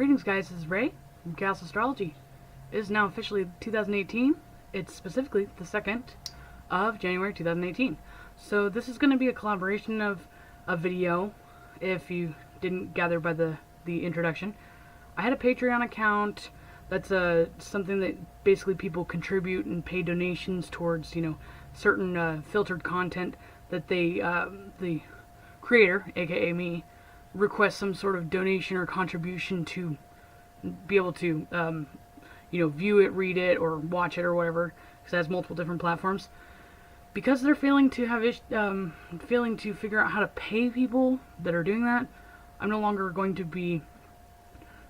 Greetings guys, this is Ray from Chaos Astrology. It is now officially 2018. It's specifically the 2nd of January 2018. So this is going to be a collaboration of a video, if you didn't gather by the introduction. I had a Patreon account. That's something that basically people contribute and pay donations towards, certain filtered content that the creator, aka me, request some sort of donation or contribution to be able to, view it, read it, or watch it, or whatever, because it has multiple different platforms. Because they're failing to figure out how to pay people that are doing that, I'm no longer going to be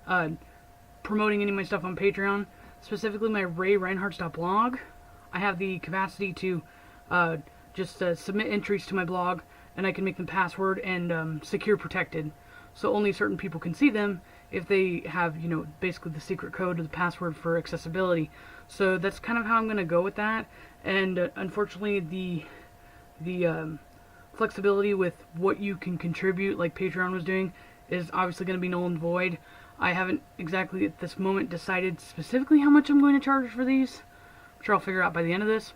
promoting any of my stuff on Patreon, specifically my raereinhartz.blog. I have the capacity to just submit entries to my blog, and I can make them password and secure protected, so only certain people can see them if they have, basically the secret code or the password for accessibility. So that's kind of how I'm going to go with that. And unfortunately, the flexibility with what you can contribute, like Patreon was doing, is obviously going to be null and void. I haven't exactly at this moment decided specifically how much I'm going to charge for these, which I'll figure out by the end of this.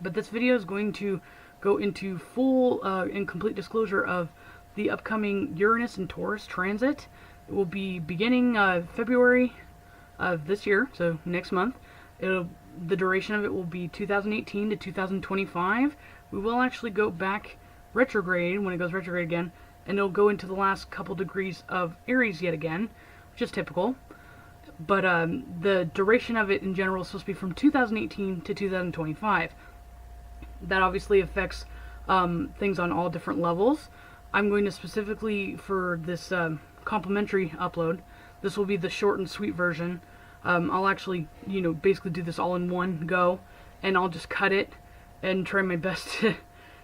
But this video is going to go into full and complete disclosure of the upcoming Uranus and Taurus transit. It will be beginning February of this year, so next month. The duration of it will be 2018 to 2025. We will actually go back retrograde when it goes retrograde again, and it'll go into the last couple degrees of Aries yet again, which is typical. But the duration of it in general is supposed to be from 2018 to 2025. That obviously affects things on all different levels. I'm going to specifically, for this complimentary upload, this will be the short and sweet version. I'll actually, basically do this all in one go, and I'll just cut it and try my best to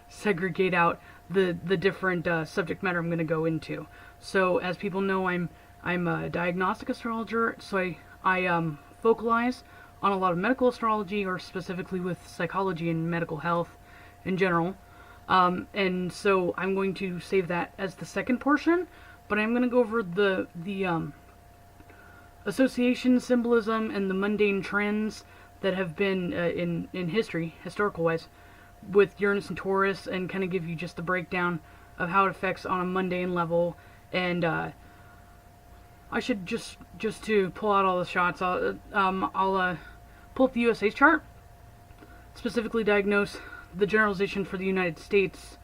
segregate out the different subject matter I'm going to go into. So, as people know, I'm a diagnostic astrologer, so I focalize on a lot of medical astrology, or specifically with psychology and medical health in general. And so I'm going to save that as the second portion, but I'm going to go over the association, symbolism, and the mundane trends that have been in history, historical-wise, with Uranus and Taurus, and kind of give you just the breakdown of how it affects on a mundane level. And I should just to pull out all the shots, I'll pull up the USA's chart, specifically diagnose the generalization for the United States.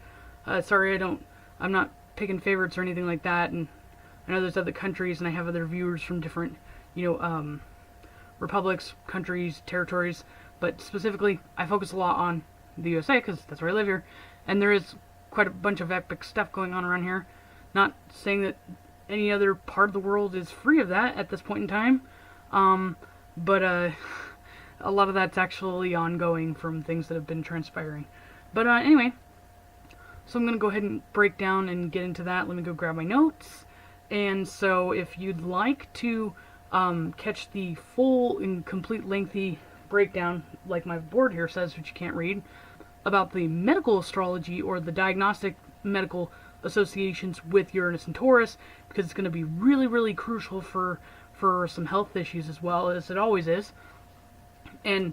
Sorry, I'm not picking favorites or anything like that, and I know there's other countries, and I have other viewers from different, republics, countries, territories, but specifically, I focus a lot on the USA, because that's where I live here, and there is quite a bunch of epic stuff going on around here. Not saying that any other part of the world is free of that at this point in time, but a lot of that's actually ongoing from things that have been transpiring. But anyway, so I'm going to go ahead and break down and get into that. Let me go grab my notes. And so if you'd like to catch the full and complete lengthy breakdown, like my board here says, which you can't read, about the medical astrology or the diagnostic medical associations with Uranus and Taurus, because it's going to be really, really crucial for some health issues, as well as it always is. And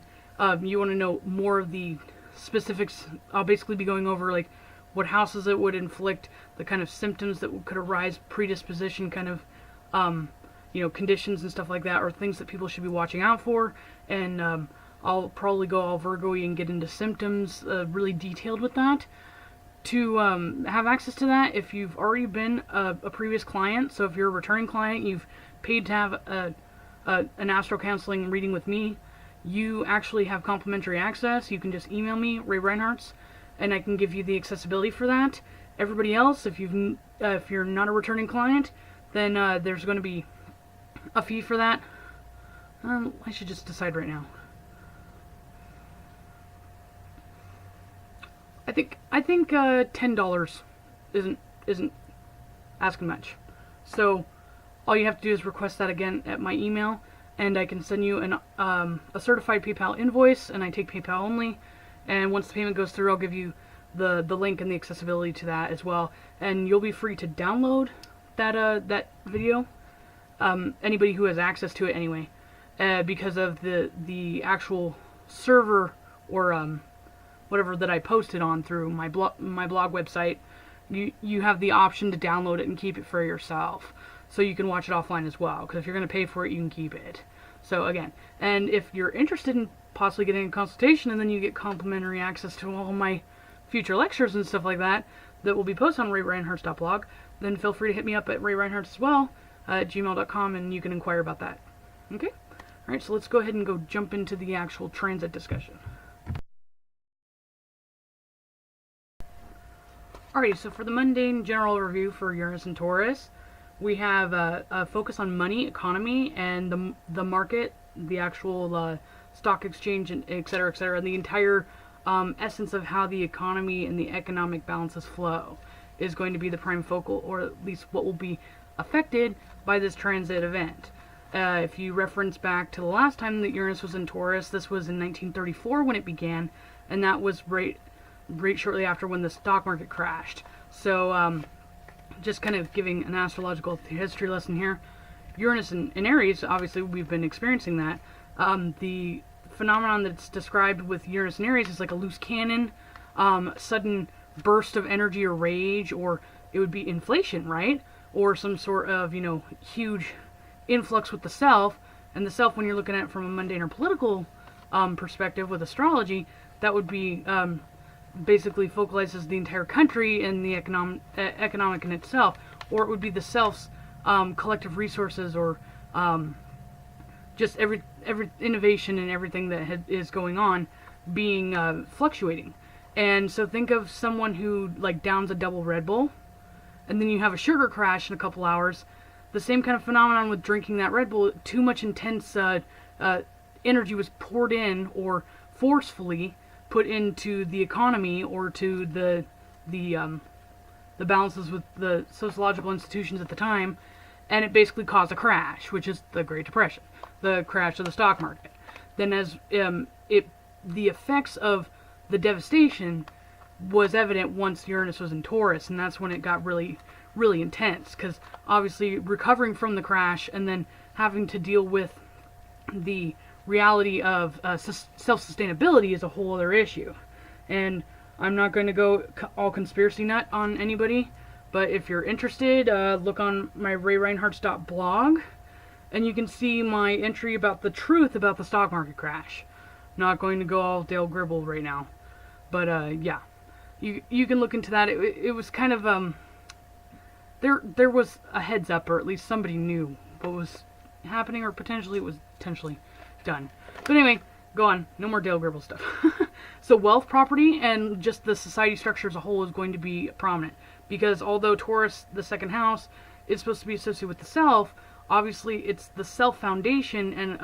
you want to know more of the specifics, I'll basically be going over like what houses it would inflict, the kind of symptoms that could arise, predisposition kind of conditions and stuff like that, or things that people should be watching out for. And I'll probably go all Virgo-y and get into symptoms really detailed with that. To have access to that, if you've already been a previous client, so if you're a returning client, you've paid to have an astro counseling reading with me, you actually have complimentary access. You can just email me, raereinhartz, and I can give you the accessibility for that. Everybody else, if you're not a returning client, then there's going to be a fee for that. I should just decide right now. I think $10 isn't asking much. So all you have to do is request that again at my email, and I can send you a certified PayPal invoice, and I take PayPal only. And once the payment goes through, I'll give you the link and the accessibility to that as well. And you'll be free to download that video anybody who has access to it anyway, because of the actual server or whatever that I posted on through my blog website. You have the option to download it and keep it for yourself, so you can watch it offline as well. Because if you're going to pay for it, you can keep it. So again, and if you're interested in possibly getting a consultation, and then you get complimentary access to all my future lectures and stuff like that will be posted on raereinhartz.blog, then feel free to hit me up at raereinhartz as well at gmail.com, and you can inquire about that. Okay? Alright, so let's go ahead and go jump into the actual transit discussion. Alright, so for the mundane general review for Uranus and Taurus, we have a focus on money, economy, and the market, the actual stock exchange, and et cetera, and the entire essence of how the economy and the economic balances flow is going to be the prime focal, or at least what will be affected by this transit event. If you reference back to the last time that Uranus was in Taurus, this was in 1934 when it began, and that was right shortly after when the stock market crashed. So just kind of giving an astrological history lesson here. Uranus in Aries, obviously we've been experiencing that. The phenomenon that's described with Uranus and Aries is like a loose cannon, sudden burst of energy or rage, or it would be inflation, right? Or some sort of, huge influx with the self. And the self, when you're looking at it from a mundane or political perspective with astrology, that would be basically focalizes the entire country and the economic in itself. Or it would be the self's collective resources, or just every innovation and everything that is going on being fluctuating. And so think of someone who like downs a double Red Bull, and then you have a sugar crash in a couple hours. The same kind of phenomenon with drinking that Red Bull. Too much intense energy was poured in, or forcefully put into the economy, or to the balances with the sociological institutions at the time, and it basically caused a crash, which is the Great Depression, the crash of the stock market. Then as the effects of the devastation was evident once Uranus was in Taurus, and that's when it got really, really intense, because obviously recovering from the crash and then having to deal with the reality of self-sustainability is a whole other issue. And I'm not going to go all conspiracy nut on anybody, but if you're interested, look on my raereinhartz.blog, and you can see my entry about the truth about the stock market crash. Not going to go all Dale Gribble right now, but yeah, you can look into that. It was kind of there was a heads up, or at least somebody knew what was happening, or potentially it was intentionally done. But anyway, go on. No more Dale Gribble stuff. So wealth, property, and just the society structure as a whole is going to be prominent, because although Taurus, the second house, is supposed to be associated with the self, obviously it's the self foundation and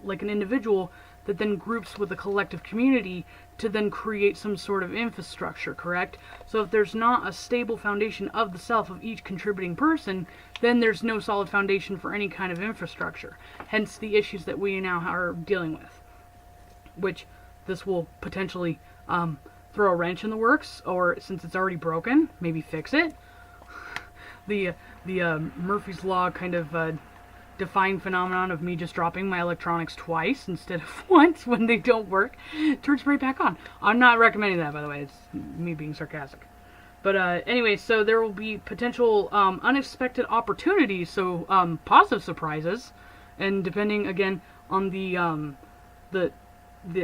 like an individual that then groups with a collective community to then create some sort of infrastructure, correct? So if there's not a stable foundation of the self of each contributing person, then there's no solid foundation for any kind of infrastructure. Hence the issues that we now are dealing with, which this will potentially throw a wrench in the works, or since it's already broken, maybe fix it. The Murphy's Law kind of define phenomenon of me just dropping my electronics twice instead of once when they don't work turns right back on. I'm not recommending that, by the way. It's me being sarcastic. But anyway, so there will be potential unexpected opportunities, so positive surprises, and depending again on the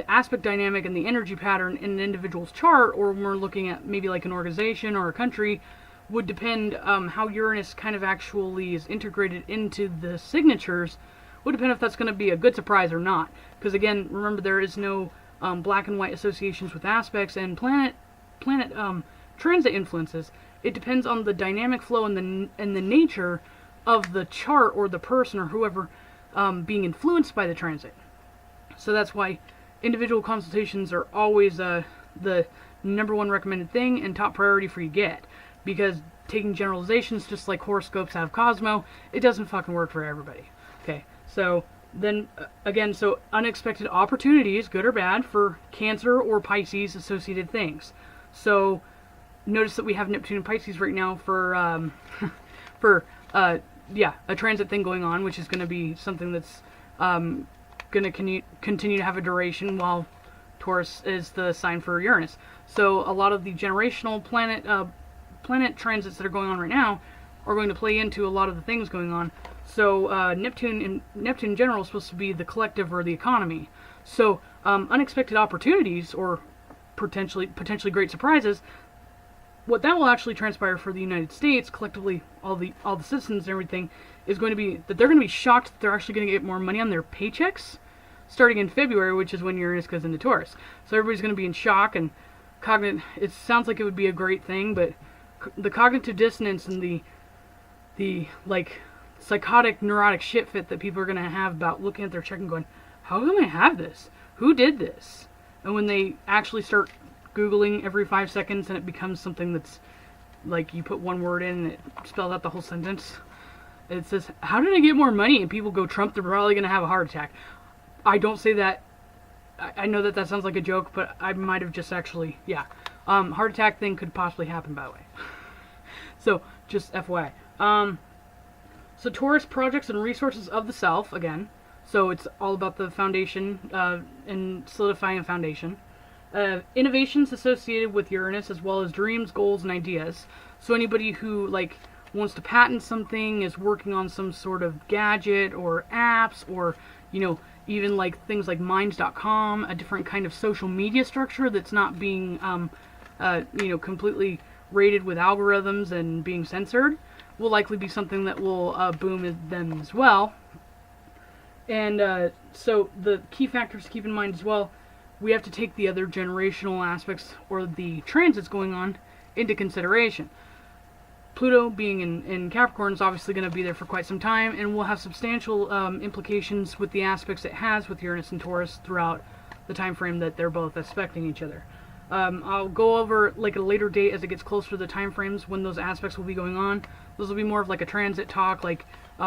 aspect dynamic and the energy pattern in an individual's chart, or when we're looking at maybe like an organization or a country, would depend how Uranus kind of actually is integrated into the signatures, would depend if that's going to be a good surprise or not. Because again, remember, there is no black and white associations with aspects and planet transit influences. It depends on the dynamic flow and the nature of the chart or the person or whoever being influenced by the transit. So that's why individual consultations are always the number one recommended thing and top priority for you get. Because taking generalizations, just like horoscopes out of Cosmo, it doesn't fucking work for everybody. Okay, so then again, so unexpected opportunities, good or bad, for Cancer or Pisces associated things. So notice that we have Neptune and Pisces right now for a transit thing going on, which is going to be something that's going to continue to have a duration, while Taurus is the sign for Uranus. So a lot of the generational planet transits that are going on right now are going to play into a lot of the things going on. So Neptune in general is supposed to be the collective or the economy. So unexpected opportunities or potentially great surprises. What that will actually transpire for the United States collectively, all the citizens and everything, is going to be that they're going to be shocked that they're actually going to get more money on their paychecks starting in February, which is when Uranus goes into Taurus. So everybody's going to be in shock, and it sounds like it would be a great thing, but the cognitive dissonance and the like psychotic neurotic shit fit that people are going to have about looking at their check and going, how come I have this? Who did this? And when they actually start Googling every 5 seconds and it becomes something that's like you put one word in and it spells out the whole sentence. It says, how did I get more money? And people go, Trump, they're probably going to have a heart attack. I don't say that. I know that sounds like a joke, but I might have just actually, heart attack thing could possibly happen, by the way. So, just FYI. So Taurus, projects and resources of the self, again. So it's all about the foundation and solidifying a foundation. Innovations associated with Uranus, as well as dreams, goals, and ideas. So anybody who wants to patent something, is working on some sort of gadget or apps, or even things like minds.com, a different kind of social media structure that's not being completely rated with algorithms and being censored, will likely be something that will boom them as well. And so the key factors to keep in mind as well, we have to take the other generational aspects or the transits going on into consideration. Pluto being in Capricorn is obviously going to be there for quite some time, and will have substantial implications with the aspects it has with Uranus and Taurus throughout the time frame that they're both aspecting each other. I'll go over at a later date as it gets closer to the time frames when those aspects will be going on. Those will be more of a transit talk,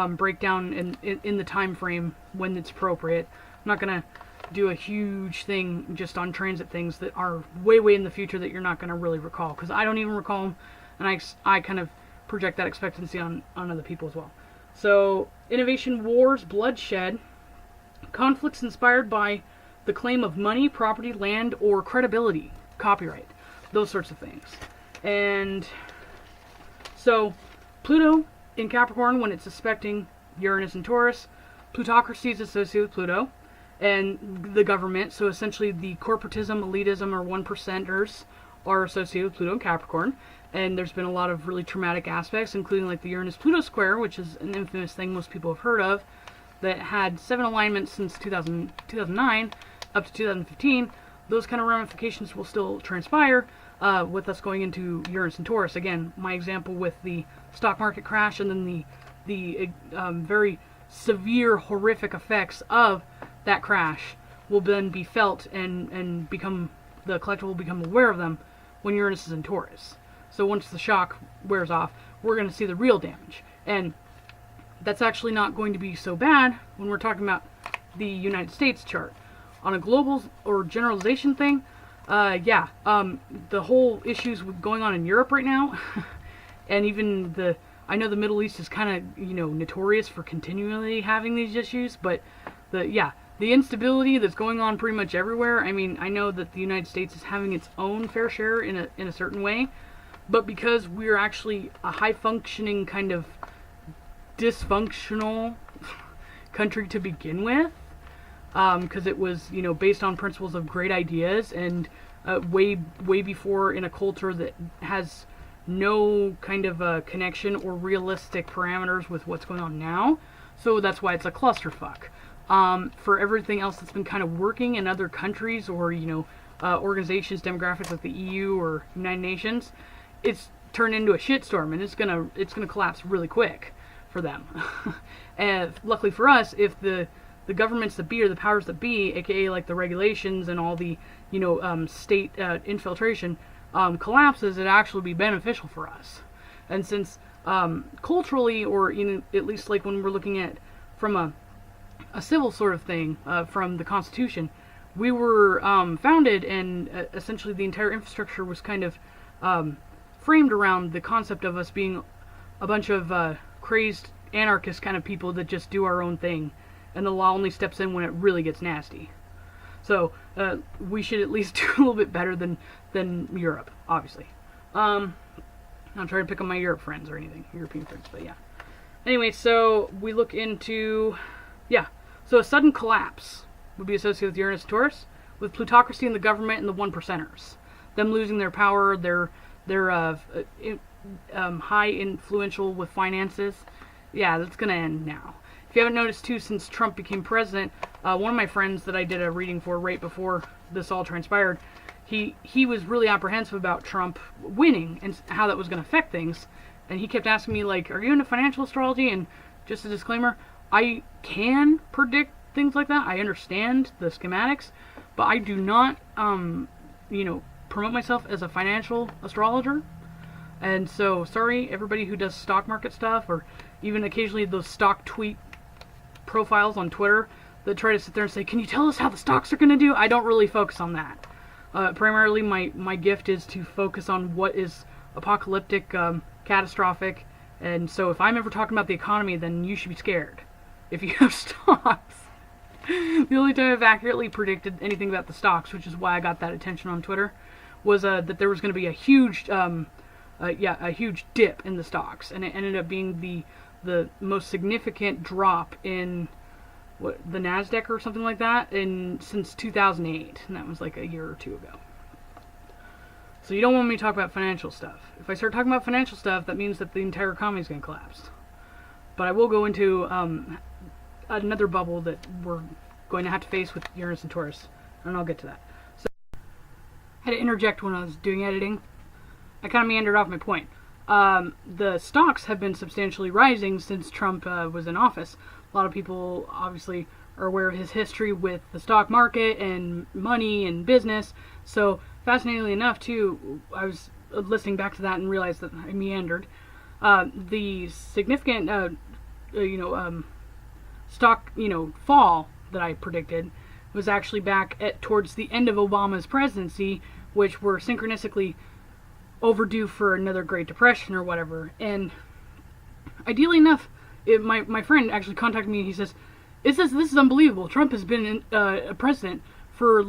breakdown in the time frame when it's appropriate. I'm not going to do a huge thing just on transit things that are way in the future that you're not going to really recall, because I don't even recall them, and I kind of project that expectancy on other people as well. So, innovation, wars, bloodshed, conflicts inspired by the claim of money, property, land, or credibility, copyright, those sorts of things. And so, Pluto in Capricorn, when it's aspecting Uranus and Taurus, plutocracy is associated with Pluto, and the government, so essentially the corporatism, elitism, or 1%ers are associated with Pluto and Capricorn. And there's been a lot of really traumatic aspects, including the Uranus-Pluto square, which is an infamous thing most people have heard of, that had 7 alignments since 2009 up to 2015. Those kind of ramifications will still transpire with us going into Uranus and Taurus. Again, my example with the stock market crash, and then the very severe, horrific effects of that crash will then be felt and become, the collective will become aware of them when Uranus is in Taurus. So once the shock wears off, we're going to see the real damage. And that's actually not going to be so bad when we're talking about the United States chart. On a global or generalization thing, the whole issues going on in Europe right now, and even I know the Middle East is kind of, notorious for continually having these issues, but the instability that's going on pretty much everywhere. I mean, I know that the United States is having its own fair share in a certain way, but because we're actually a high-functioning kind of dysfunctional country to begin with, because it was, based on principles of great ideas, and way before in a culture that has no kind of connection or realistic parameters with what's going on now. So that's why it's a clusterfuck. For everything else that's been kind of working in other countries or, organizations, demographics like the EU or United Nations, it's turned into a shitstorm, and it's gonna collapse really quick for them. And luckily for us, if the governments that be, or the powers that be, aka the regulations and all the state infiltration collapses, it actually be beneficial for us. And since culturally, or at least when we're looking at from a civil sort of thing, from the Constitution, we were founded, and essentially the entire infrastructure was kind of framed around the concept of us being a bunch of crazed anarchist kind of people that just do our own thing, and the law only steps in when it really gets nasty. So we should at least do a little bit better than Europe, obviously. I'm trying to pick on my Europe friends or anything, European friends, but yeah. Anyway, so we look into, so a sudden collapse would be associated with Uranus and Taurus, with plutocracy in the government and the one percenters. Them losing their power, their high influential with finances. Yeah, that's going to end now. If you haven't noticed too, since Trump became president, one of my friends that I did a reading for right before this all transpired, he was really apprehensive about Trump winning and how that was going to affect things. And he kept asking me, like, are you into financial astrology? And just a disclaimer, I can predict things like that. I understand the schematics, but I do not, promote myself as a financial astrologer. And so, sorry, everybody who does stock market stuff, or even occasionally those stock tweet profiles on Twitter that try to sit there and say, can you tell us how the stocks are going to do? I don't really focus on that. Primarily, my gift is to focus on what is apocalyptic, catastrophic, and so if I'm ever talking about the economy, then you should be scared. If you have stocks. The only time I've accurately predicted anything about the stocks, which is why I got that attention on Twitter, was that there was going to be a huge dip in the stocks, and it ended up being the most significant drop in the Nasdaq or something like that since 2008, and that was like a year or two ago. So you don't want me to talk about financial stuff. If I start talking about financial stuff, that means that the entire economy is going to collapse. But I will go into another bubble that we're going to have to face with Uranus and Taurus, and I'll get to that. So I had to interject when I was doing editing. I kind of meandered off my point. The stocks have been substantially rising since Trump was in office. A lot of people obviously are aware of his history with the stock market and money and business. So fascinatingly enough, too, I was listening back to that and realized that I meandered. The significant, stock, fall that I predicted was actually back towards the end of Obama's presidency, which were synchronistically overdue for another Great Depression or whatever. And ideally enough, my friend actually contacted me and he says, this is unbelievable. Trump has been a president for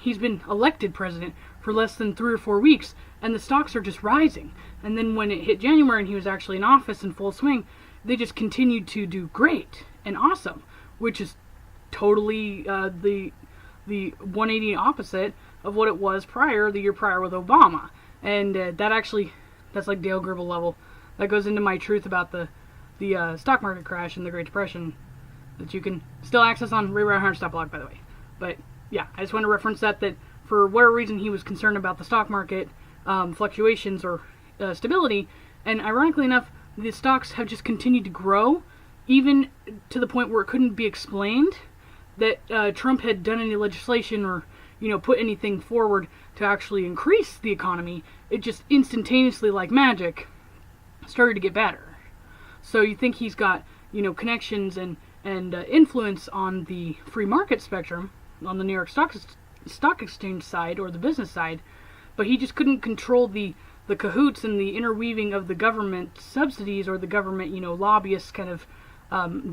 he's been elected president for less than 3 or 4 weeks, and the stocks are just rising. And then when it hit January and he was actually in office in full swing, they just continued to do great and awesome, which is totally the 180 opposite of what it was the year prior with Obama. And that's like Dale Gribble level. That goes into my truth about the stock market crash and the Great Depression that you can still access on raereinhartz.blog, by the way. But yeah, I just want to reference that for whatever reason he was concerned about the stock market fluctuations or stability, and ironically enough, the stocks have just continued to grow, even to the point where it couldn't be explained that Trump had done any legislation or put anything forward to actually increase the economy. It just instantaneously, like magic, started to get better. So you think he's got connections and influence on the free market spectrum, on the New York Stock Exchange side or the business side, but he just couldn't control the cahoots and the interweaving of the government subsidies or the government lobbyists kind of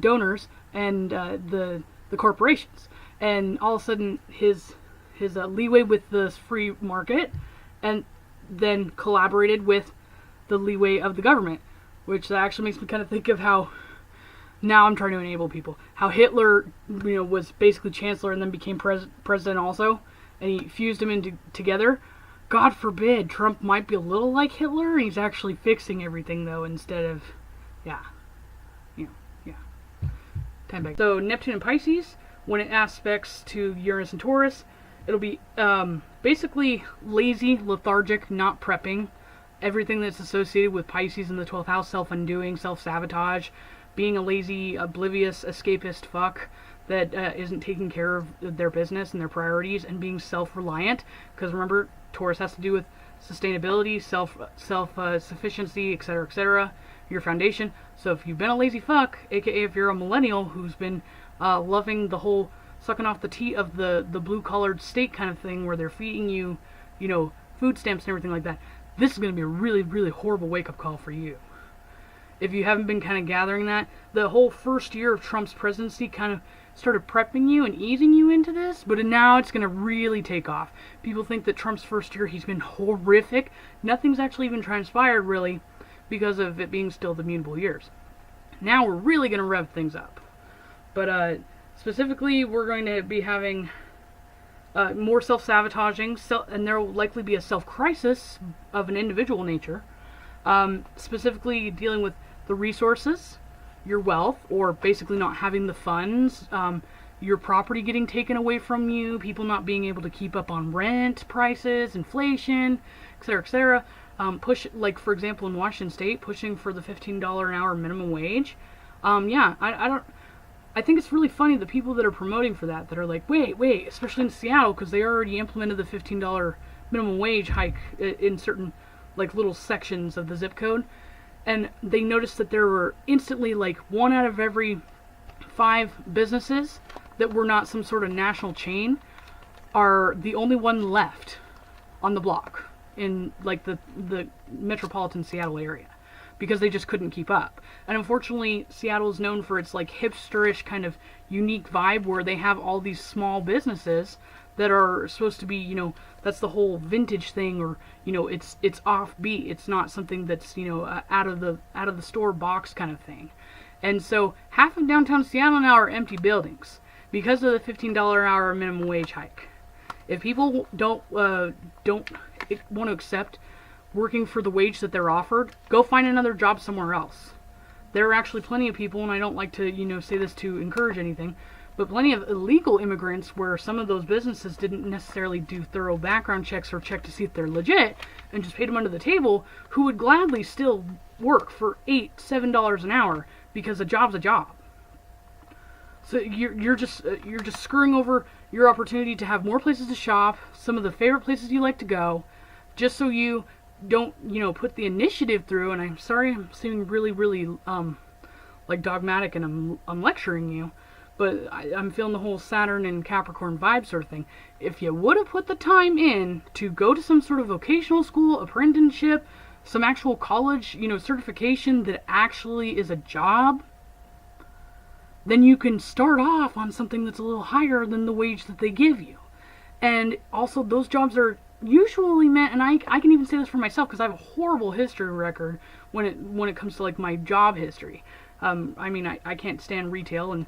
donors and the corporations. And all of a sudden his leeway with the free market and then collaborated with the leeway of the government, which actually makes me kind of think of how now I'm trying to enable people. How Hitler, was basically chancellor and then became president also, and he fused them together. God forbid Trump might be a little like Hitler, and he's actually fixing everything though instead of, time back. So Neptune and Pisces, when it aspects to Uranus and Taurus, it'll be basically lazy, lethargic, not prepping. Everything that's associated with Pisces in the 12th house, self-undoing, self-sabotage, being a lazy, oblivious, escapist fuck that isn't taking care of their business and their priorities, and being self-reliant. Because remember, Taurus has to do with sustainability, self-sufficiency, etc., your foundation. So if you've been a lazy fuck, aka if you're a millennial who's been loving the whole sucking off the tea of the blue-collared state kind of thing, where they're feeding you, food stamps and everything like that, this is going to be a really, really horrible wake-up call for you. if you haven't been kind of gathering that, the whole first year of Trump's presidency kind of started prepping you and easing you into this, but now it's going to really take off. People think that Trump's first year, he's been horrific. Nothing's actually even transpired, really, because of it being still the mutable years. Now we're really going to rev things up. But specifically, we're going to be having more self-sabotaging, and there will likely be a self-crisis of an individual nature, specifically dealing with the resources, your wealth, or basically not having the funds, your property getting taken away from you, people not being able to keep up on rent prices, inflation, etc., etc. Push, like for example in Washington State, pushing for the $15 an hour minimum wage. I think it's really funny the people that are promoting for that are like, wait, especially in Seattle, because they already implemented the $15 minimum wage hike in certain like little sections of the zip code, and they noticed that there were instantly like 1 out of every 5 businesses that were not some sort of national chain are the only one left on the block in like the metropolitan Seattle area, because they just couldn't keep up. And unfortunately, Seattle is known for its like hipsterish kind of unique vibe, where they have all these small businesses that are supposed to be, you know, that's the whole vintage thing, or you know, it's offbeat. It's not something that's, you know, out of the store box kind of thing. And so half of downtown Seattle now are empty buildings because of the $15 an hour minimum wage hike. If people don't want to accept working for the wage that they're offered, go find another job somewhere else. There are actually plenty of people, and I don't like to, you know, say this to encourage anything, but plenty of illegal immigrants where some of those businesses didn't necessarily do thorough background checks or check to see if they're legit and just paid them under the table, who would gladly still work for $7 an hour because a job's a job. So you're just screwing over your opportunity to have more places to shop, some of the favorite places you like to go, just so you don't, you know, put the initiative through. And I'm sorry I'm seeming really, really like dogmatic, and I'm lecturing you, but I'm feeling the whole Saturn and Capricorn vibe sort of thing. If you would have put the time in to go to some sort of vocational school, apprenticeship, some actual college, you know, certification that actually is a job, then you can start off on something that's a little higher than the wage that they give you. And also, those jobs are usually meant, and I can even say this for myself because I have a horrible history record when it comes to like my job history. I mean, I can't stand retail, and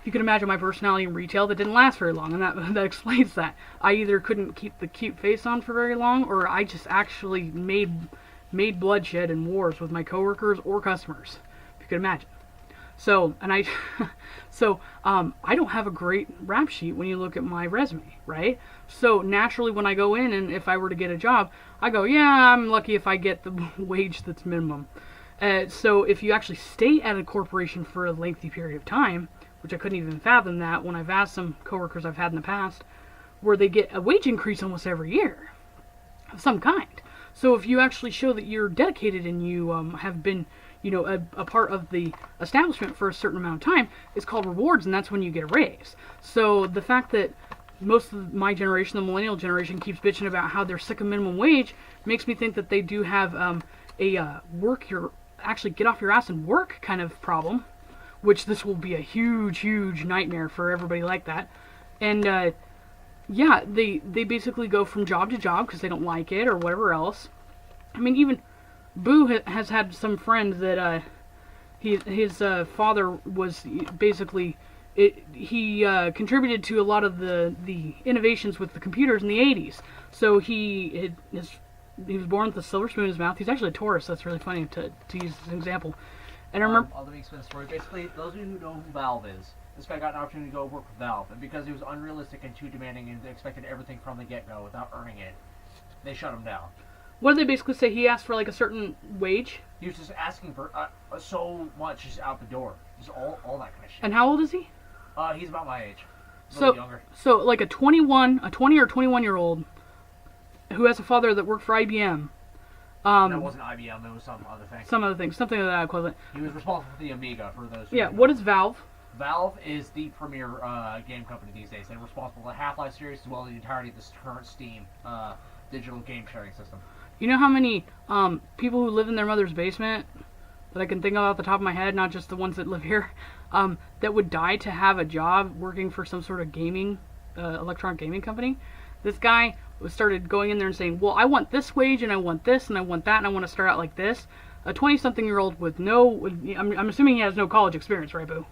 you can imagine my personality in retail that didn't last very long, and that explains that. I either couldn't keep the cute face on for very long, or I just actually made bloodshed and wars with my coworkers or customers, if you could imagine. So, and I don't have a great rap sheet when you look at my resume, right? So naturally, when I go in, and if I were to get a job, I go, yeah, I'm lucky if I get the wage that's minimum. So if you actually stay at a corporation for a lengthy period of time, which I couldn't even fathom that when I've asked some coworkers I've had in the past, where they get a wage increase almost every year of some kind. So if you actually show that you're dedicated and you have been, you know, a part of the establishment for a certain amount of time, it's called rewards, and that's when you get a raise. So the fact that most of my generation, the millennial generation, keeps bitching about how they're sick of minimum wage makes me think that they do have actually get off your ass and work kind of problem, which this will be a huge, huge nightmare for everybody like that. And yeah, they basically go from job to job because they don't like it or whatever else. I mean, even Boo has had some friends that his father was basically he contributed to a lot of the innovations with the computers in the 80s. So he was born with a silver spoon in his mouth. He's actually a Taurus. That's really funny to use as an example. And I remember. Let me explain the story. Basically, those of you who know who Valve is, this guy got an opportunity to go work with Valve, and because he was unrealistic and too demanding and they expected everything from the get-go without earning it, they shut him down. What did they basically say? He asked for like a certain wage? He was just asking for so much just out the door. Just all that kind of shit. And how old is he? He's about my age. A little younger. So like a 20 or 21-year-old who has a father that worked for IBM. That wasn't IBM, it was some other thing. Something of that equivalent. He was responsible for the Amiga, for those who Yeah, what is Valve? Valve is the premier game company these days. They're responsible for the Half-Life series as well as the entirety of this current Steam digital game sharing system. You know how many people who live in their mother's basement that I can think of off the top of my head, not just the ones that live here, that would die to have a job working for some sort of gaming, electronic gaming company. This guy started going in there and saying, well, I want this wage, and I want this, and I want that, and I want to start out like this. A 20-something-year-old with no, I'm assuming he has no college experience, right, Boo?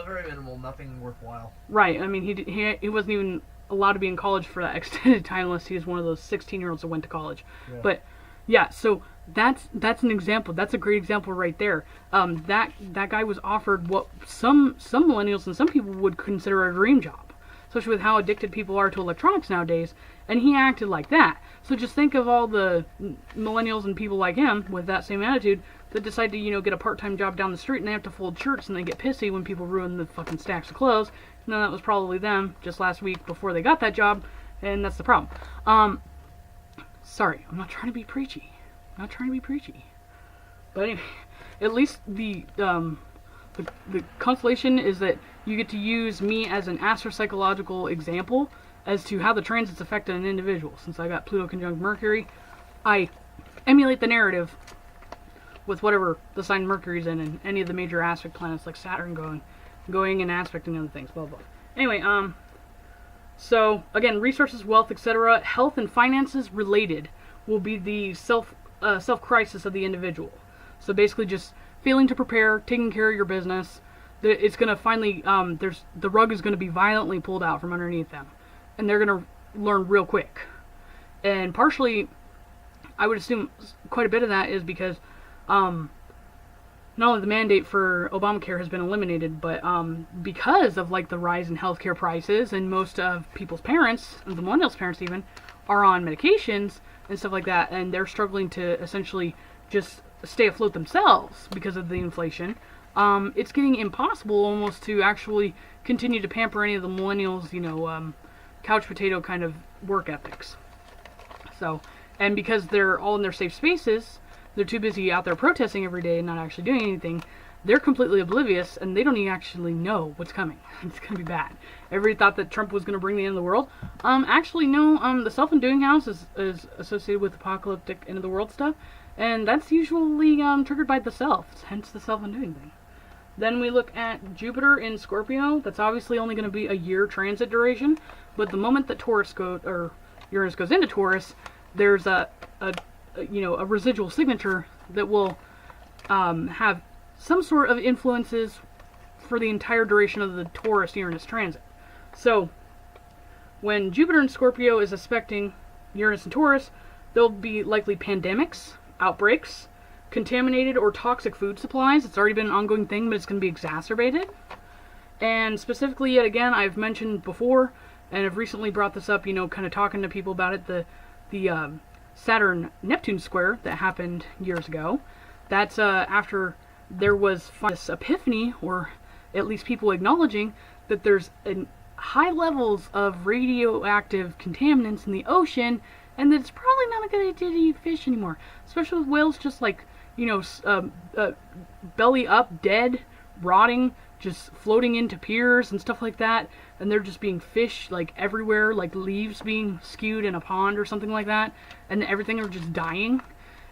Very minimal, nothing worthwhile. Right, I mean, he wasn't even allowed to be in college for that extended time unless he was one of those 16-year-olds that went to college. Yeah. But, yeah, so that's an example. That's a great example right there. That guy was offered what some millennials and some people would consider a dream job, especially with how addicted people are to electronics nowadays, and he acted like that. So just think of all the millennials and people like him with that same attitude that decide to, get a part-time job down the street, and they have to fold shirts, and they get pissy when people ruin the fucking stacks of clothes. No, that was probably them just last week before they got that job, and that's the problem. Sorry, I'm not trying to be preachy. But anyway, at least the consolation is that you get to use me as an astropsychological example as to how the transits affect an individual. Since I got Pluto conjunct Mercury, I emulate the narrative with whatever the sign Mercury's in, and any of the major aspect planets like Saturn going and aspecting other things, blah blah. Anyway, so again, resources, wealth, etc., health and finances related will be the self crisis of the individual. So basically, just failing to prepare, taking care of your business. It's gonna finally the rug is gonna be violently pulled out from underneath them, and they're gonna learn real quick. And partially, I would assume quite a bit of that is because not only the mandate for Obamacare has been eliminated, but because of like the rise in healthcare prices, and most of people's parents, the millennials' parents even, are on medications and stuff like that, and they're struggling to essentially just stay afloat themselves because of the inflation. It's getting impossible almost to actually continue to pamper any of the millennials, couch potato kind of work ethics. So, and because they're all in their safe spaces, they're too busy out there protesting every day and not actually doing anything. They're completely oblivious, and they don't even actually know what's coming. It's going to be bad. Everybody thought that Trump was going to bring the end of the world. Actually, no. The self-undoing house is associated with apocalyptic end of the world stuff, and that's usually triggered by the self, hence the self-undoing thing. Then we look at Jupiter in Scorpio. That's obviously only going to be a year transit duration, but the moment that Uranus goes into Taurus, there's a residual signature that will have some sort of influences for the entire duration of the Taurus-Uranus transit. So, when Jupiter in Scorpio is aspecting Uranus and Taurus, there'll be likely pandemics, outbreaks, contaminated or toxic food supplies. It's already been an ongoing thing, but it's going to be exacerbated. And specifically, yet again, I've mentioned before, and I've recently brought this up, kind of talking to people about it, the Saturn-Neptune square that happened years ago. That's after there was this epiphany, or at least people acknowledging that there's high levels of radioactive contaminants in the ocean, and that it's probably not a good idea to eat fish anymore. Especially with whales just belly up, dead, rotting, just floating into piers and stuff like that, and they're just being fished everywhere, like leaves being skewed in a pond or something like that, and everything are just dying.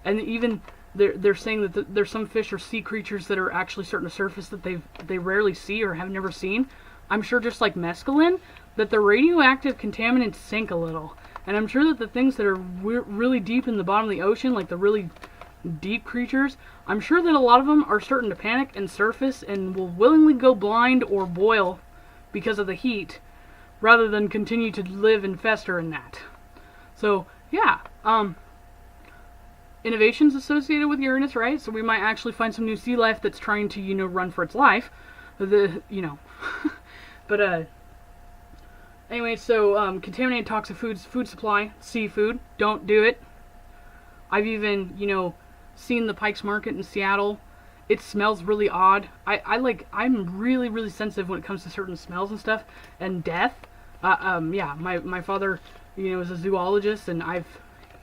And even they're saying that there's some fish or sea creatures that are actually starting to surface that they rarely see or have never seen. I'm sure just like mescaline, that the radioactive contaminants sink a little. And I'm sure that the things that are really deep in the bottom of the ocean, like the really deep creatures, I'm sure that a lot of them are starting to panic and surface and will willingly go blind or boil because of the heat, rather than continue to live and fester in that. So, yeah, innovations associated with Uranus, right? So we might actually find some new sea life that's trying to, run for its life. But, anyway, so, contaminated toxic food supply, seafood, don't do it. I've even, seen the Pike's Market in Seattle. It smells really odd. I'm really, really sensitive when it comes to certain smells and stuff, and death. My father, is a zoologist, and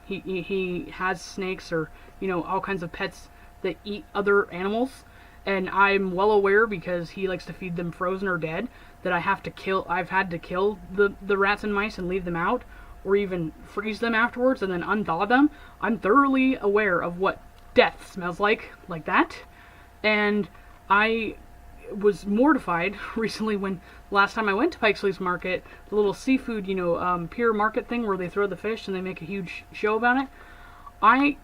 he has snakes or, all kinds of pets that eat other animals, and I'm well aware, because he likes to feed them frozen or dead, that I've had to kill the rats and mice and leave them out, or even freeze them afterwards and then unthaw them. I'm thoroughly aware of what death smells like that. And I was mortified recently when last time I went to Pike's Place Market, the little seafood, pier market thing where they throw the fish and they make a huge show about it.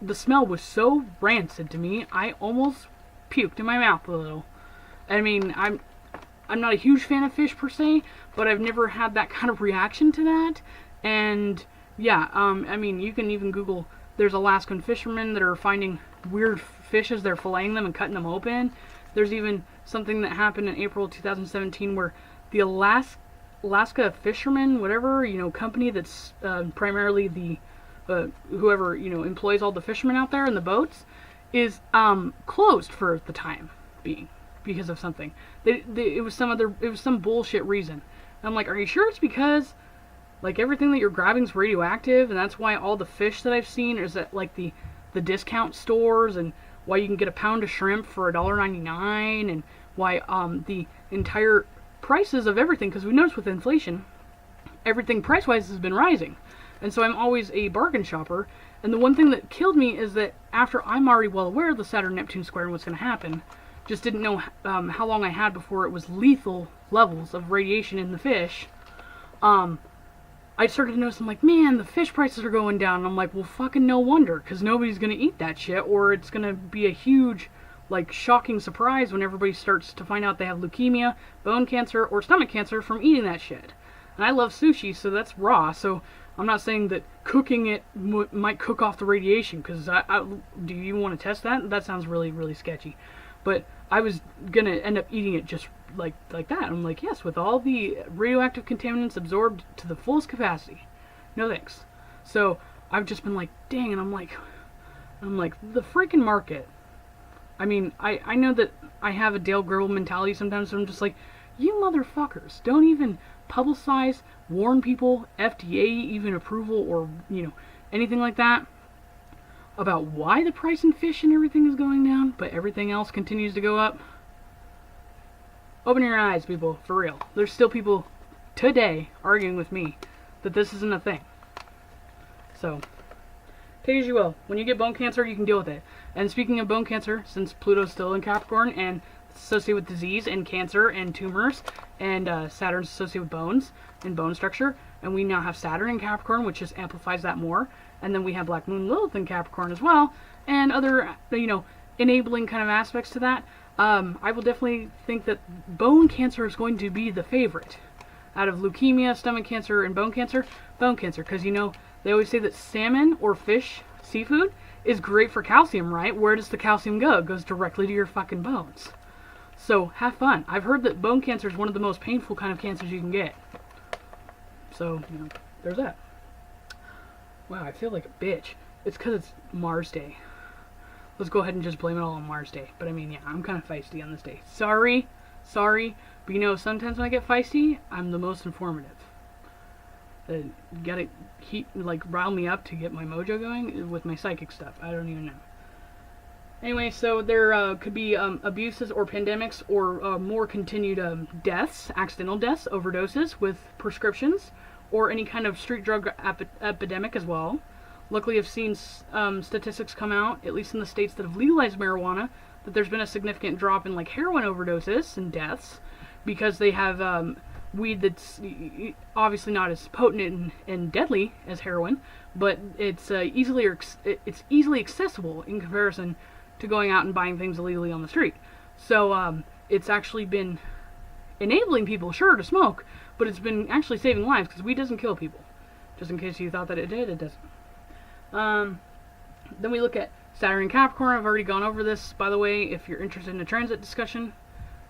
The smell was so rancid to me, I almost puked in my mouth a little. I mean, I'm not a huge fan of fish per se, but I've never had that kind of reaction to that. And yeah, I mean, you can even Google, there's Alaskan fishermen that are finding weird fishes, they're filleting them and cutting them open. There's even something that happened in April 2017 where the Alaska fishermen, whatever, company that's primarily the whoever, employs all the fishermen out there in the boats, is closed for the time being because of something. It was some bullshit reason. And I'm like, are you sure it's because like everything that you're grabbing is radioactive, and that's why all the fish that I've seen is at like the discount stores, and why you can get a pound of shrimp for $1.99, and why the entire prices of everything, because we noticed with inflation, everything price-wise has been rising. And so I'm always a bargain shopper, and the one thing that killed me is that after I'm already well aware of the Saturn-Neptune square and what's going to happen, just didn't know how long I had before it was lethal levels of radiation in the fish, I started to notice, I'm like, man, the fish prices are going down. And I'm like, well, fucking no wonder, because nobody's going to eat that shit, or it's going to be a huge, like, shocking surprise when everybody starts to find out they have leukemia, bone cancer, or stomach cancer from eating that shit. And I love sushi, so that's raw, so I'm not saying that cooking it might cook off the radiation, because do you even want to test that? That sounds really, really sketchy. But I was going to end up eating it just like that. I'm like, yes, with all the radioactive contaminants absorbed to the fullest capacity. No thanks. So I've just been like, dang, and I'm like, the freaking market. I mean, I know that I have a Dale Gribble mentality sometimes, so I'm just like, you motherfuckers, don't even publicize, warn people, FDA even approval, or, anything like that, about why the price in fish and everything is going down, but everything else continues to go up. Open your eyes, people, for real. There's still people today arguing with me that this isn't a thing. So, take as you will. When you get bone cancer, you can deal with it. And speaking of bone cancer, since Pluto's still in Capricorn and associated with disease and cancer and tumors, and Saturn's associated with bones and bone structure, and we now have Saturn in Capricorn, which just amplifies that more. And then we have Black Moon Lilith in Capricorn as well, and other, enabling kind of aspects to that. I will definitely think that bone cancer is going to be the favorite out of leukemia, stomach cancer, and bone cancer. Bone cancer, because they always say that salmon or fish, seafood, is great for calcium, right? Where does the calcium go? It goes directly to your fucking bones. So have fun. I've heard that bone cancer is one of the most painful kind of cancers you can get. So, there's that. Wow, I feel like a bitch. It's because it's Mars Day. Let's go ahead and just blame it all on Mars Day. But I mean, yeah, I'm kind of feisty on this day. Sorry. But sometimes when I get feisty, I'm the most informative. You gotta rile me up to get my mojo going with my psychic stuff. I don't even know. Anyway, so there could be abuses or pandemics or more continued deaths, accidental deaths, overdoses with prescriptions, or any kind of street drug epidemic as well. Luckily, I've seen statistics come out, at least in the states that have legalized marijuana, that there's been a significant drop in heroin overdoses and deaths, because they have weed that's obviously not as potent and deadly as heroin, but it's easily accessible in comparison to going out and buying things illegally on the street. So it's actually been enabling people, sure, to smoke, but it's been actually saving lives, because weed doesn't kill people. Just in case you thought that it did, it doesn't. Then we look at Saturn and Capricorn. I've already gone over this, by the way. If you're interested in a transit discussion,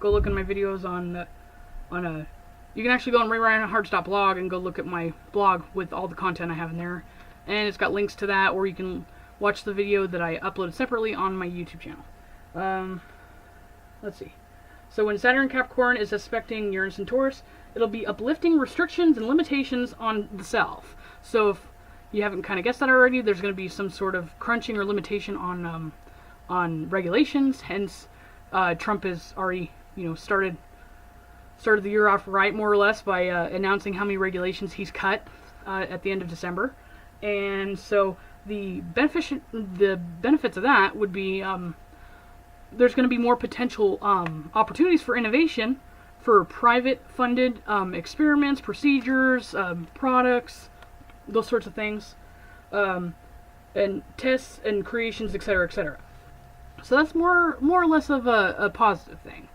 go look at my videos you can actually go on raereinhartz.blog and go look at my blog with all the content I have in there. And it's got links to that, or you can watch the video that I uploaded separately on my YouTube channel. Let's see. So when Saturn and Capricorn is aspecting Uranus and Taurus, it'll be uplifting restrictions and limitations on the self. So if you haven't kind of guessed that already, there's going to be some sort of crunching or limitation on regulations. Hence, Trump has already, started the year off right, more or less, by announcing how many regulations he's cut at the end of December. And so the benefits of that would be there's going to be more potential opportunities for innovation for private funded experiments, procedures, products, those sorts of things, and tests and creations, etc., etc. So that's more or less of a positive thing.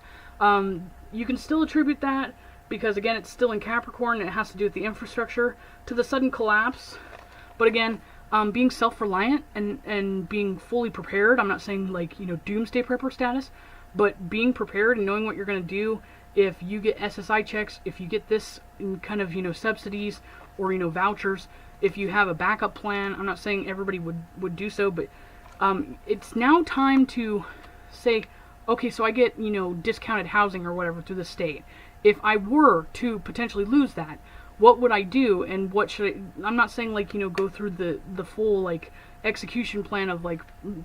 You can still attribute that, because again, it's still in Capricorn and it has to do with the infrastructure, to the sudden collapse. But again, being self-reliant and being fully prepared, I'm not saying like, doomsday prepper status, but being prepared and knowing what you're going to do if you get SSI checks, if you get this kind of, subsidies or, vouchers, if you have a backup plan. I'm not saying everybody would do so, but it's now time to say, okay, so I get, discounted housing or whatever through the state. If I were to potentially lose that, what would I do, and what should I... I'm not saying, like, go through the full, like, execution plan of, like,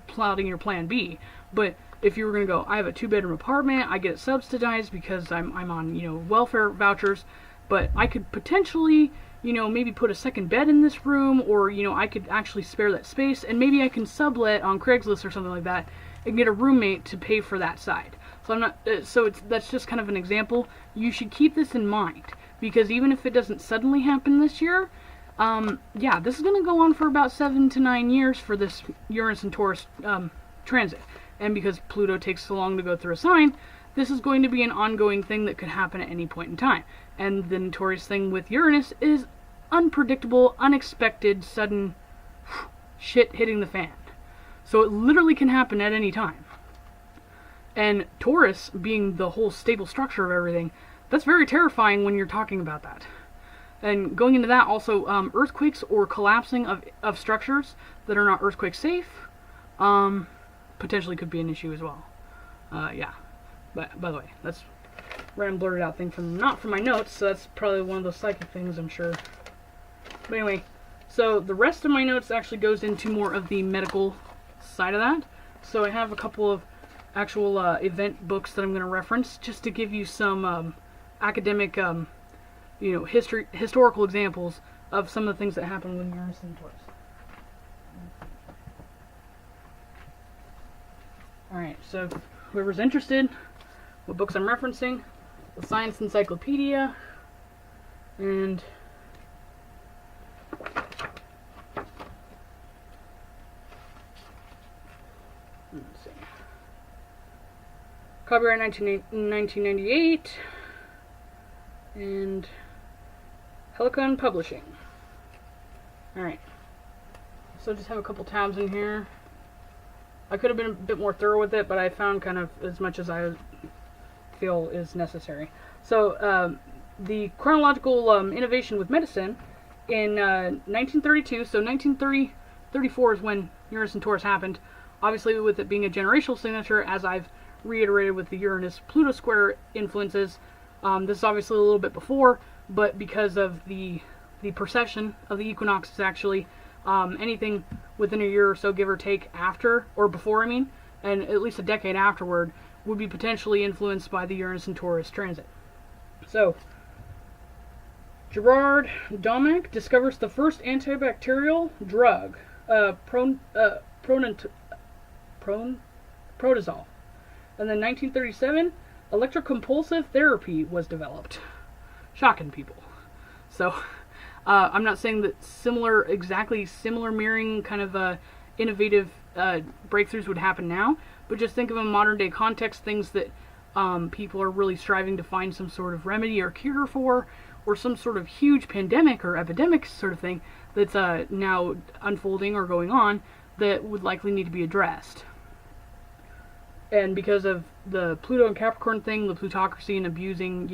plotting your plan B, but if you were going to go, I have a 2-bedroom apartment, I get it subsidized because I'm on, welfare vouchers, but I could potentially, maybe put a second bed in this room, or, I could actually spare that space, and maybe I can sublet on Craigslist or something like that, and get a roommate to pay for that side. So I'm not, that's just kind of an example. You should keep this in mind, because even if it doesn't suddenly happen this year, yeah, this is going to go on for about 7 to 9 years for this Uranus and Taurus transit. And because Pluto takes so long to go through a sign, this is going to be an ongoing thing that could happen at any point in time. And the notorious thing with Uranus is unpredictable, unexpected, sudden shit hitting the fan. So it literally can happen at any time. And Taurus, being the whole stable structure of everything, that's very terrifying when you're talking about that. And going into that, also, earthquakes or collapsing of structures that are not earthquake safe, potentially could be an issue as well. Yeah. But, by the way, that's random blurted out thing not from my notes, so that's probably one of those psychic things, I'm sure. But anyway, so the rest of my notes actually goes into more of the medical side of that. So I have a couple of actual event books that I'm going to reference, just to give you some academic, historical examples of some of the things that happen when Uranus and Taurus. Alright, so whoever's interested, what books I'm referencing, the Science Encyclopedia, and let's see, copyright 1998, and Helicon Publishing. Alright, so just have a couple tabs in here. I could have been a bit more thorough with it, but I found kind of as much as I feel is necessary. So, the chronological innovation with medicine in 1932, so 1934 is when Uranus and Taurus happened. Obviously, with it being a generational signature, as I've reiterated with the Uranus-Pluto square influences, this is obviously a little bit before, but because of the precession of the equinoxes, actually, anything within a year or so, give or take, after, or before, I mean, and at least a decade afterward, would be potentially influenced by the Uranus and Taurus transit. So, Gerard Domek discovers the first antibacterial drug, protozol. And then 1937, electrocompulsive therapy was developed. Shocking people. So, I'm not saying that exactly similar mirroring kind of innovative breakthroughs would happen now, but just think of a modern day context, things that people are really striving to find some sort of remedy or cure for, or some sort of huge pandemic or epidemic sort of thing that's now unfolding or going on that would likely need to be addressed. And because of the Pluto and Capricorn thing, the plutocracy and abusing,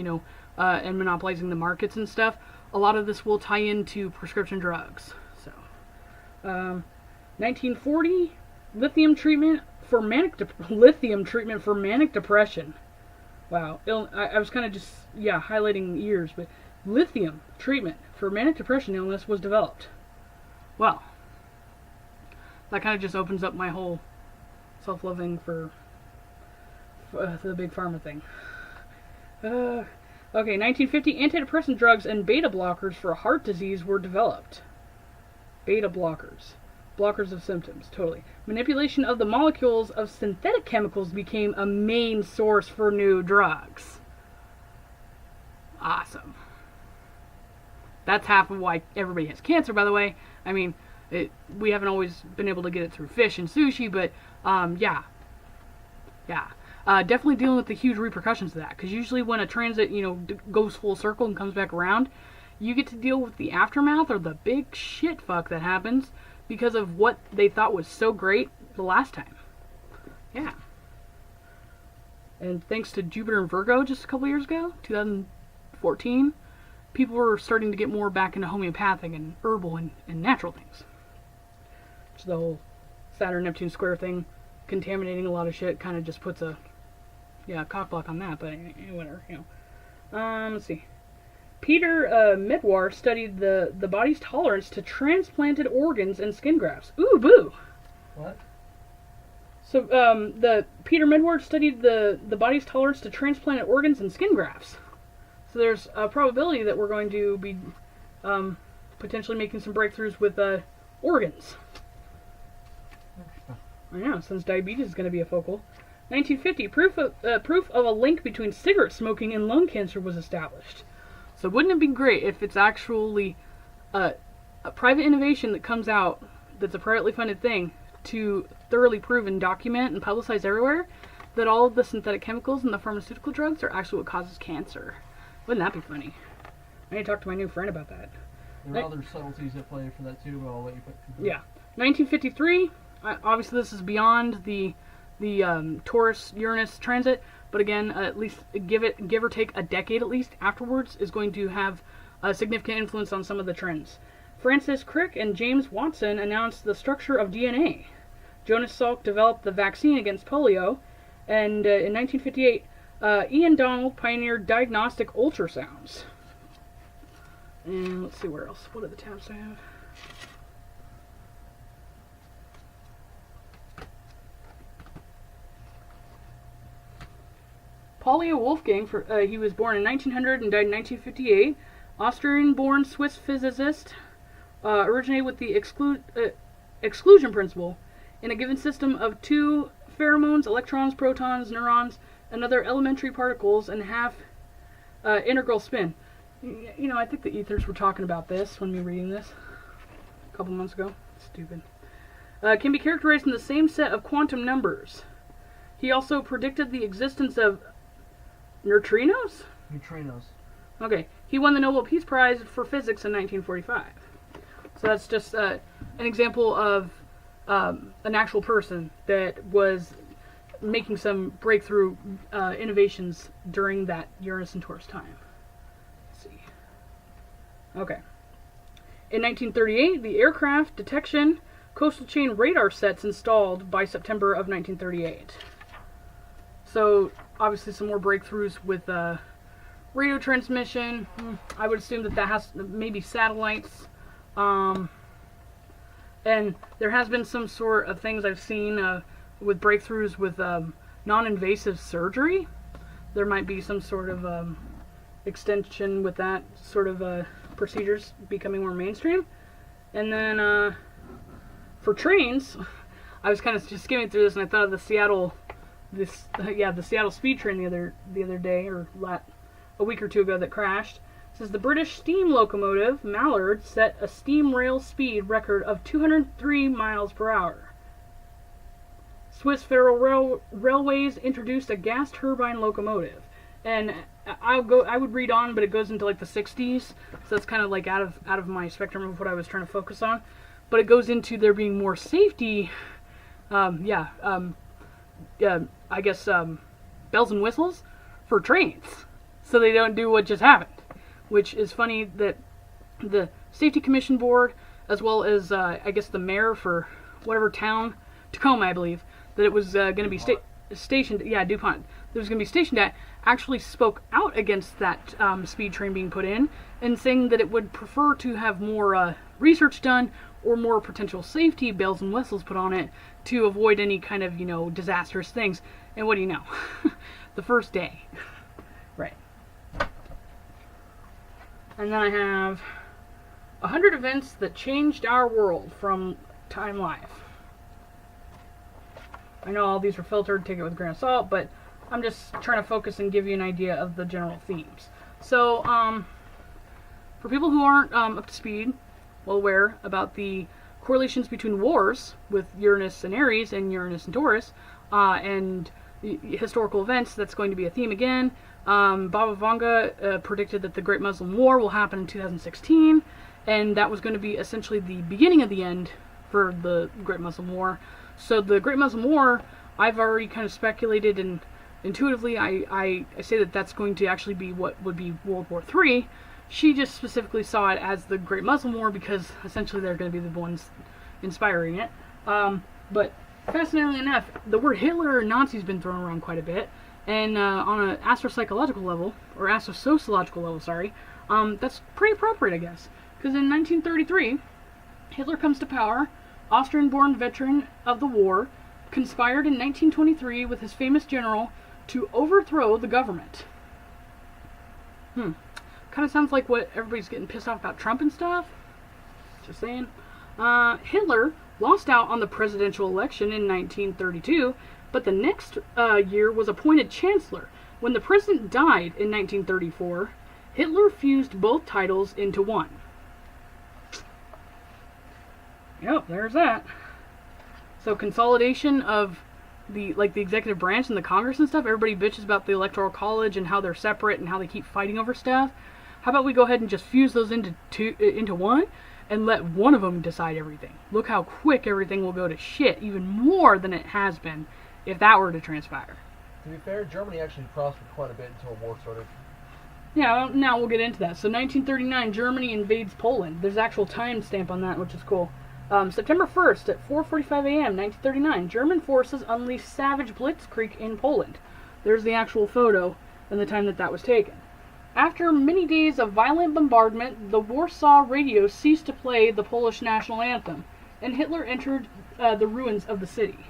and monopolizing the markets and stuff, a lot of this will tie into prescription drugs. So, 1940, lithium treatment for manic depression. Wow, I was kind of just highlighting years, but lithium treatment for manic depression illness was developed. Well, that kind of just opens up my whole self-loathing for the big pharma thing. Okay, 1950, antidepressant drugs and beta blockers for heart disease were developed. Beta blockers. Blockers of symptoms, totally. Manipulation of the molecules of synthetic chemicals became a main source for new drugs. Awesome. That's half of why everybody has cancer, by the way. I mean, we haven't always been able to get it through fish and sushi, but yeah. Definitely dealing with the huge repercussions of that, because usually when a transit, goes full circle and comes back around, you get to deal with the aftermath or the big shit fuck that happens because of what they thought was so great the last time. Yeah. And thanks to Jupiter and Virgo just a couple years ago, 2014, people were starting to get more back into homeopathic and herbal and natural things. So the whole Saturn-Neptune square thing, contaminating a lot of shit, kind of just puts a cock block on that, but whatever, let's see. Peter Medwar studied the body's tolerance to transplanted organs and skin grafts. Ooh, boo! What? So, the Peter Medwar studied the body's tolerance to transplanted organs and skin grafts. So there's a probability that we're going to be potentially making some breakthroughs with organs. I know, since diabetes is going to be a focal. 1950, proof of a link between cigarette smoking and lung cancer was established. So wouldn't it be great if it's actually a private innovation that comes out that's a privately funded thing to thoroughly prove and document and publicize everywhere that all of the synthetic chemicals and the pharmaceutical drugs are actually what causes cancer? Wouldn't that be funny? I need to talk to my new friend about that. There are other subtleties at play for that too, but I'll let you put. Yeah. 1953, obviously this is beyond the Taurus Uranus transit, but again, at least give or take a decade at least afterwards is going to have a significant influence on some of the trends. Francis Crick and James Watson announced the structure of DNA. Jonas Salk developed the vaccine against polio, and in 1958, Ian Donald pioneered diagnostic ultrasounds. And let's see where else. What are the tabs I have? Polio Wolfgang, he was born in 1900 and died in 1958. Austrian-born Swiss physicist, originated with the exclusion principle. In a given system of two pheromones, electrons, protons, neurons, and other elementary particles, and half integral spin. I think the ethers were talking about this when we were reading this a couple months ago. Stupid. Can be characterized in the same set of quantum numbers. He also predicted the existence of neutrinos? Neutrinos. Okay. He won the Nobel Peace Prize for Physics in 1945. So that's just an example of an actual person that was making some breakthrough innovations during that Uranus and Taurus time. Let's see. Okay. In 1938, the aircraft detection coastal chain radar sets installed by September of 1938. So, obviously some more breakthroughs with radio transmission. I would assume that has maybe satellites. And there has been some sort of things I've seen with breakthroughs with non-invasive surgery. There might be some sort of extension with that sort of procedures becoming more mainstream. And then for trains, I was kind of just skimming through this and I thought of the Seattle speed train the other day, or a week or two ago, that crashed. It says the British steam locomotive Mallard set a steam rail speed record of 203 miles per hour. Swiss Federal Railways introduced a gas turbine locomotive, and I would read on, but it goes into like the 60s, so that's kind of like out of my spectrum of what I was trying to focus on. But it goes into there being more safety. I guess bells and whistles for trains, so they don't do what just happened. Which is funny that the Safety Commission Board, as well as I guess the mayor for whatever town, Tacoma, I believe, that it was going to be stationed. Yeah, DuPont. That was going to be stationed at, actually spoke out against that speed train being put in, and saying that it would prefer to have more research done or more potential safety bells and whistles put on it to avoid any kind of, disastrous things. And what do you know? The first day. Right. And then I have 100 events that changed our world from lifetime life. I know all these are filtered, take it with a grain of salt, but I'm just trying to focus and give you an idea of the general themes. So, for people who aren't up to speed, well aware about the correlations between wars with Uranus and Aries and Uranus and Taurus, and historical events, that's going to be a theme again. Baba Vanga predicted that the Great Muslim War will happen in 2016, and that was going to be essentially the beginning of the end for the Great Muslim War. So the Great Muslim War, I've already kind of speculated, and intuitively I say that that's going to actually be what would be World War III. She just specifically saw it as the Great Muslim War because essentially they're going to be the ones inspiring it. But fascinatingly enough, the word Hitler or Nazi has been thrown around quite a bit, and on an astropsychological level, or astrosociological level, sorry, that's pretty appropriate, I guess. Because in 1933, Hitler comes to power, Austrian-born veteran of the war, conspired in 1923 with his famous general to overthrow the government. Kind of sounds like what everybody's getting pissed off about Trump and stuff. Just saying. Hitler lost out on the presidential election in 1932, but the next year was appointed chancellor. When the president died in 1934, Hitler fused both titles into one. Yep, there's that. So consolidation of the executive branch and the Congress and stuff. Everybody bitches about the Electoral College and how they're separate and how they keep fighting over stuff. How about we go ahead and just fuse those into one and let one of them decide everything? Look how quick everything will go to shit, even more than it has been if that were to transpire. To be fair, Germany actually prospered quite a bit until war started. Yeah, now we'll get into that. So 1939, Germany invades Poland. There's actual timestamp on that, which is cool. September 1st at 4:45 a.m., 1939, German forces unleashed savage blitzkrieg in Poland. There's the actual photo and the time that was taken. After many days of violent bombardment, the Warsaw radio ceased to play the Polish national anthem, and Hitler entered the ruins of the city.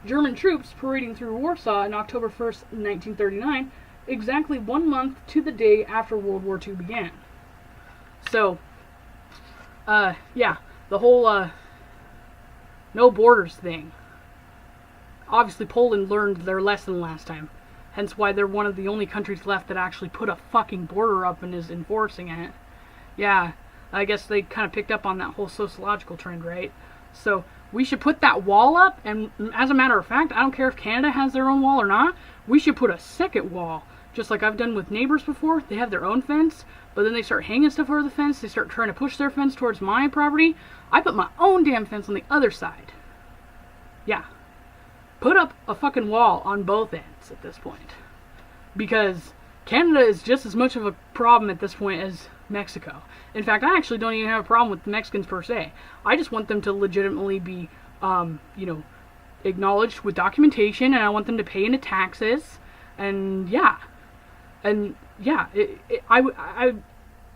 German troops parading through Warsaw on October 1st, 1939, exactly 1 month to the day after World War II began. So, yeah, the whole no borders thing. Obviously, Poland learned their lesson last time. Hence why they're one of the only countries left that actually put a fucking border up and is enforcing it. Yeah, I guess they kind of picked up on that whole sociological trend, right? So we should put that wall up, and as a matter of fact, I don't care if Canada has their own wall or not, we should put a second wall. Just like I've done with neighbors before. They have their own fence, but then they start hanging stuff over the fence, they start trying to push their fence towards my property. I put my own damn fence on the other side. Yeah. Put up a fucking wall on both ends at this point. Because Canada is just as much of a problem at this point as Mexico. In fact, I actually don't even have a problem with the Mexicans per se. I just want them to legitimately be, acknowledged with documentation, and I want them to pay into taxes, and yeah. And yeah, I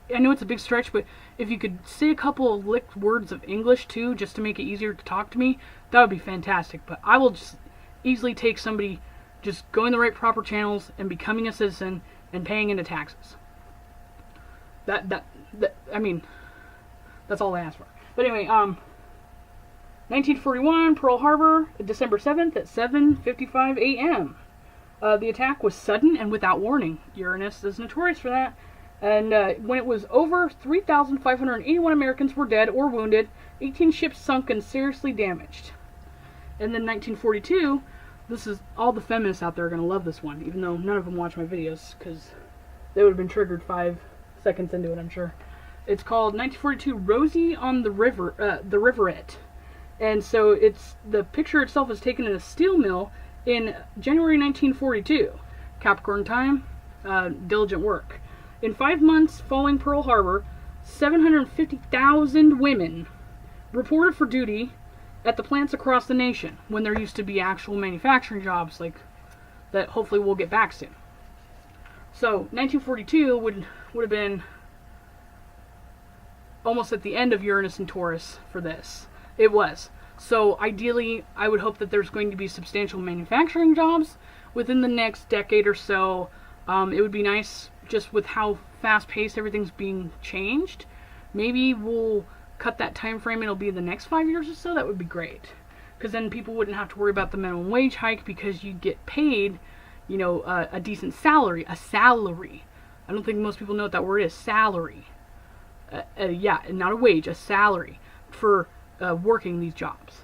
know it's a big stretch, but if you could say a couple of licked words of English too, just to make it easier to talk to me, that would be fantastic. But I will just easily take somebody just going the right proper channels and becoming a citizen and paying into taxes. I mean, that's all I ask for. But anyway, 1941, Pearl Harbor, December 7th at 7:55 a.m. The attack was sudden and without warning. Uranus is notorious for that. And when it was over, 3,581 Americans were dead or wounded, 18 ships sunk and seriously damaged. And then 1942, this is, all the feminists out there are going to love this one, even though none of them watch my videos, because they would have been triggered 5 seconds into it, I'm sure. It's called 1942 Rosie on the Riverette. And so it's, the picture itself is taken in a steel mill in January 1942. Capricorn time, diligent work. In 5 months following Pearl Harbor, 750,000 women reported for duty at the plants across the nation, when there used to be actual manufacturing jobs like that. Hopefully we'll get back soon. So 1942 would have been almost at the end of Uranus and Taurus for this. It was. So ideally, I would hope that there's going to be substantial manufacturing jobs within the next decade or so. It would be nice, just with how fast-paced everything's being changed. Maybe we'll cut that time frame and it'll be the next 5 years or so, that would be great. Because then people wouldn't have to worry about the minimum wage hike because you'd get paid, you know, a decent salary. A salary. I don't think most people know what that word is. Salary. Yeah, not a wage, a salary for working these jobs.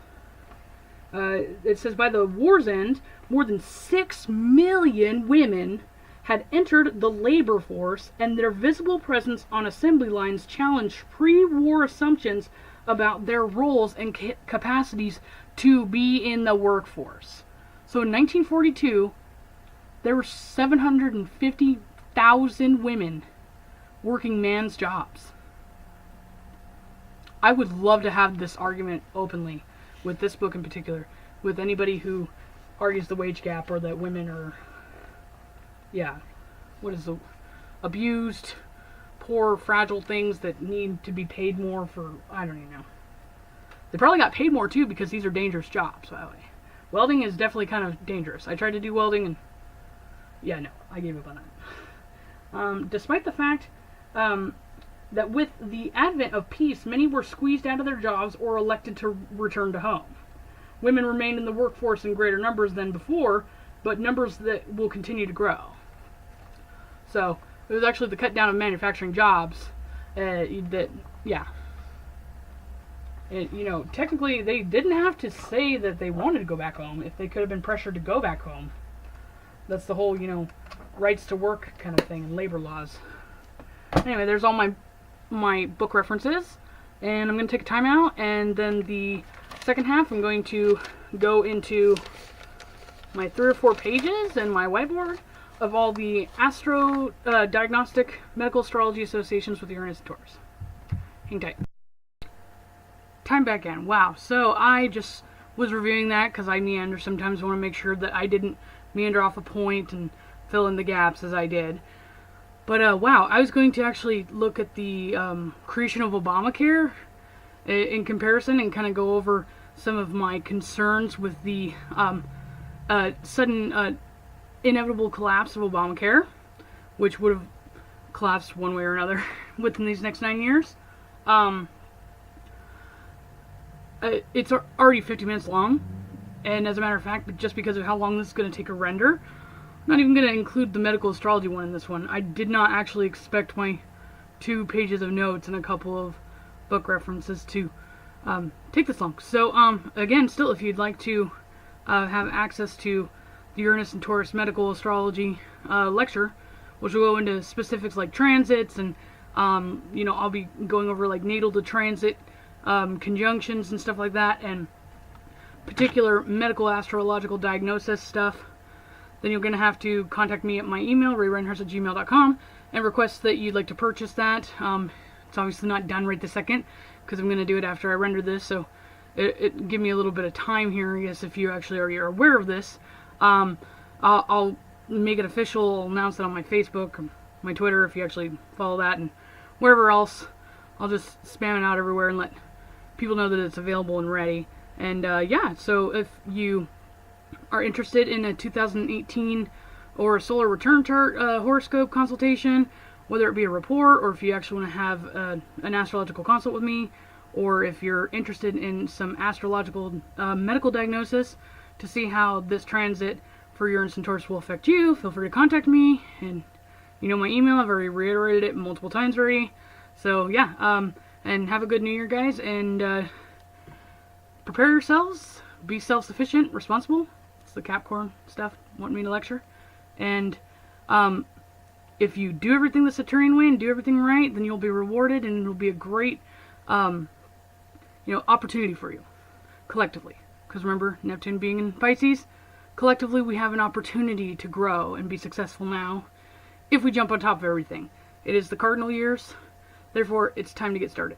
It says by the war's end, more than 6 million women had entered the labor force, and their visible presence on assembly lines challenged pre-war assumptions about their roles and capacities to be in the workforce. So in 1942, there were 750,000 women working man's jobs. I would love to have this argument openly, with this book in particular, with anybody who argues the wage gap or that women are, abused, poor, fragile things that need to be paid more for, I don't even know. They probably got paid more too because these are dangerous jobs, by the way. Welding is definitely kind of dangerous. I tried to do welding and, I gave up on that. Despite the fact that with the advent of peace, many were squeezed out of their jobs or elected to return to home. Women remained in the workforce in greater numbers than before, but numbers that will continue to grow. So, it was actually the cut down of manufacturing jobs technically they didn't have to say that they wanted to go back home if they could have been pressured to go back home. That's the whole, rights to work kind of thing and labor laws. Anyway, there's all my book references, and I'm going to take a time out, and then the second half I'm going to go into my 3 or 4 pages and my whiteboard of all the Diagnostic Medical Astrology Associations with Uranus and Taurus. Hang tight. Time back in. Wow. So I just was reviewing that because I meander sometimes. I want to make sure that I didn't meander off a point and fill in the gaps as I did. But wow, I was going to actually look at the creation of Obamacare in comparison and kind of go over some of my concerns with the sudden inevitable collapse of Obamacare, which would have collapsed one way or another within these next 9 years. It's already 50 minutes long, and as a matter of fact, just because of how long this is going to take to render, I'm not even going to include the medical astrology one in this one. I did not actually expect my 2 pages of notes and a couple of book references to take this long. So, again, still, if you'd like to have access to the Uranus and Taurus medical astrology lecture, which will go into specifics like transits, and I'll be going over like natal to transit conjunctions and stuff like that, and particular medical astrological diagnosis stuff, then you're going to have to contact me at my email, raereinhartz.blog, and request that you'd like to purchase that. It's obviously not done right this second, because I'm going to do it after I render this, so it give me a little bit of time here, I guess, if you actually are aware of this. I'll make it official, I'll announce it on my Facebook, or my Twitter, if you actually follow that, and wherever else. I'll just spam it out everywhere and let people know that it's available and ready. And so if you are interested in a 2018 or a solar return chart horoscope consultation, whether it be a report or if you actually want to have an astrological consult with me, or if you're interested in some astrological medical diagnosis to see how this transit for Uranus and Taurus will affect you, feel free to contact me. And my email, I've already reiterated it multiple times already. So and have a good New Year, guys, and prepare yourselves, be self-sufficient, responsible. It's the Capricorn stuff, wanting me to lecture. And if you do everything the Saturnian way and do everything right, then you'll be rewarded, and it'll be a great opportunity for you, collectively. Because remember, Neptune being in Pisces, collectively we have an opportunity to grow and be successful now if we jump on top of everything. It is the cardinal years, therefore it's time to get started.